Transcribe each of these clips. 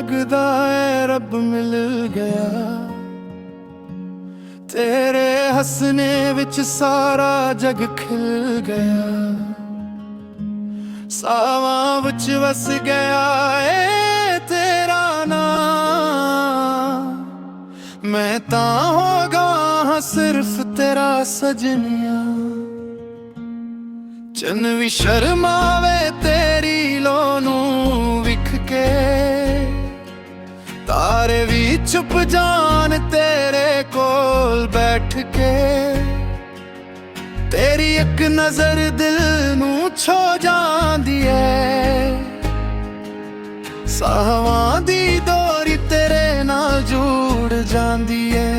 लगदा है रब मिल गया। तेरे हंसने विच सारा जग खिल गया। सावां विच वस गया ए तेरा नाम। मैं तां हो गया सिर्फ तेरा सजनिया। चन भी शर्मावे तेरी लो नूं विख के। तारे भी चुप जान तेरे कोल बैठ के। तेरी एक नजर दिल नूं छो जांदी है। सावां दी डोरी तेरे नाल जुड़ जांदी है।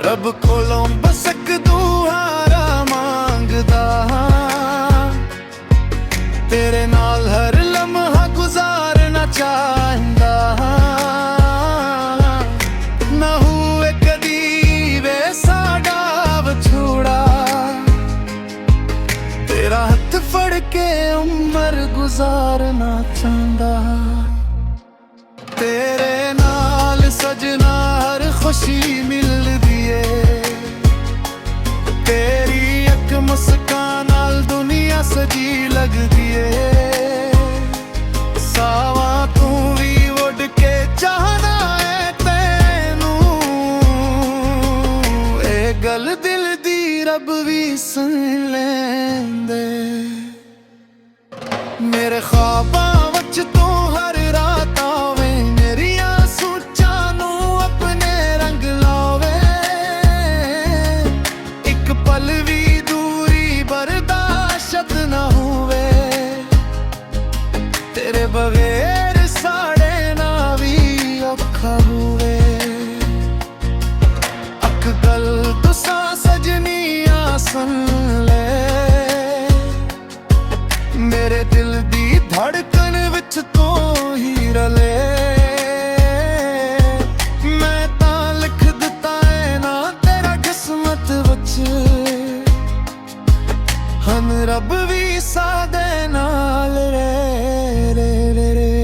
रब कोलों बस एक दुआरा मांगदा। तेरे नाल हर लम्हा गुजारना चाहंदा। ना हुए कदी वे साडा विछोड़ा। तेरा हथ फड़ के उम्र गुजारना चाहंदा। तेरे नाल सजना हर खुशी मिलदी है। तेरी एक मुस्कान नाल दुनिया सजी लगदी है। सावा तू भी उड़ के चाहना है तैनू। ए गल दिल दी रब भी सुन लेंदे। मेरे ख्वाबां विच तू हर रात आवे। मेरियां सोचां नू अपने रंग लावे। एक पल भी दूरी बर्दाश्त ना हुए। तेरे बगैर साड़े ना भी औखा हुए। अक गल तुसां सजनिया सुन ले। मेरे दिल दी धड़कन विच तू ही रले। मैं तां लिख दिता है ना तेरा किस्मत विच। हम रब भी सादे नाल रे रे रे रे।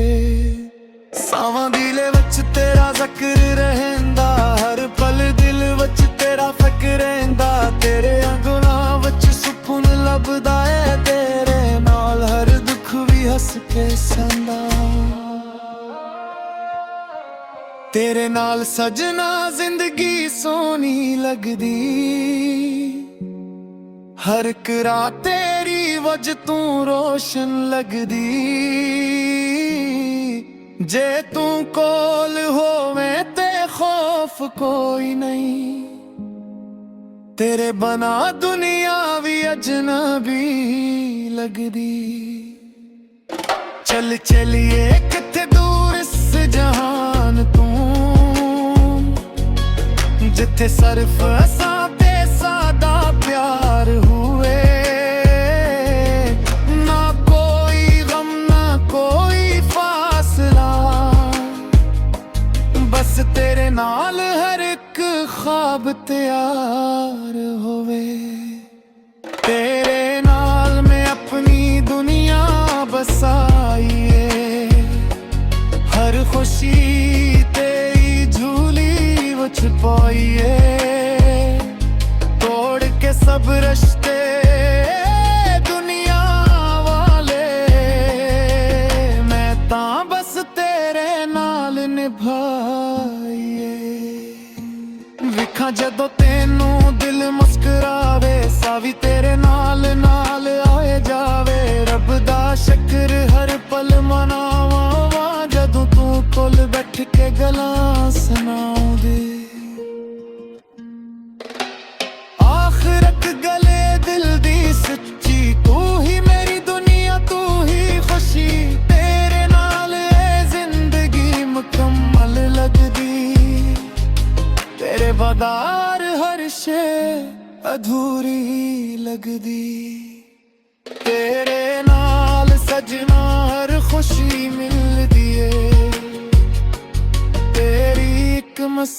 सावां दिले विच तेरा ज़िक्र रहंदा। हर पल दिल विच तेरा फिक्र रहंदा। तेरे गुनाह विच सुकून लभदा है। तेरे नाल हर दुख भी हस के संदा। तेरे नाल सजना जिंदगी सोनी लगदी। हर एक रात तेरी वजह तू रोशन लगदी। जे तू कोल होवे ते खौफ कोई नहीं। तेरे बना दुनिया भी अजनबी लगदी। चल चलिए किथे दूर इस जहान तू। जिथे सिर्फ असां ते सादा प्यार हुए। ना कोई गम ना कोई फासला। बस तेरे नाल हर एक ख्वाब तैयार होवे। तेरे नाल मैं अपनी दुनिया बसाईए। हर खुशी तेरी झूली वो छुपाइए। तोड़ के सब रिश्ते दुनिया वाले। मैं तां बस तेरे नाल निभाईए। विखा जदों तेनू दिल मुस्कुरावे। सावी तेरे नाल नाल आए जावे। रब दा शुक्र हर पल मनावा। जदों तू कोल बैठ के गल्लां सुनाउंदी। आखिरत गले दिल दी सच्ची। तू ही मेरी दुनिया तू ही खुशी। तेरे नाल ए जिंदगी मुकम्मल लगदी। तेरे बगैर हर शे अधूरी लगदी। तेरे नाल सजना हर खुशी मिलदी है। तेरी एक मस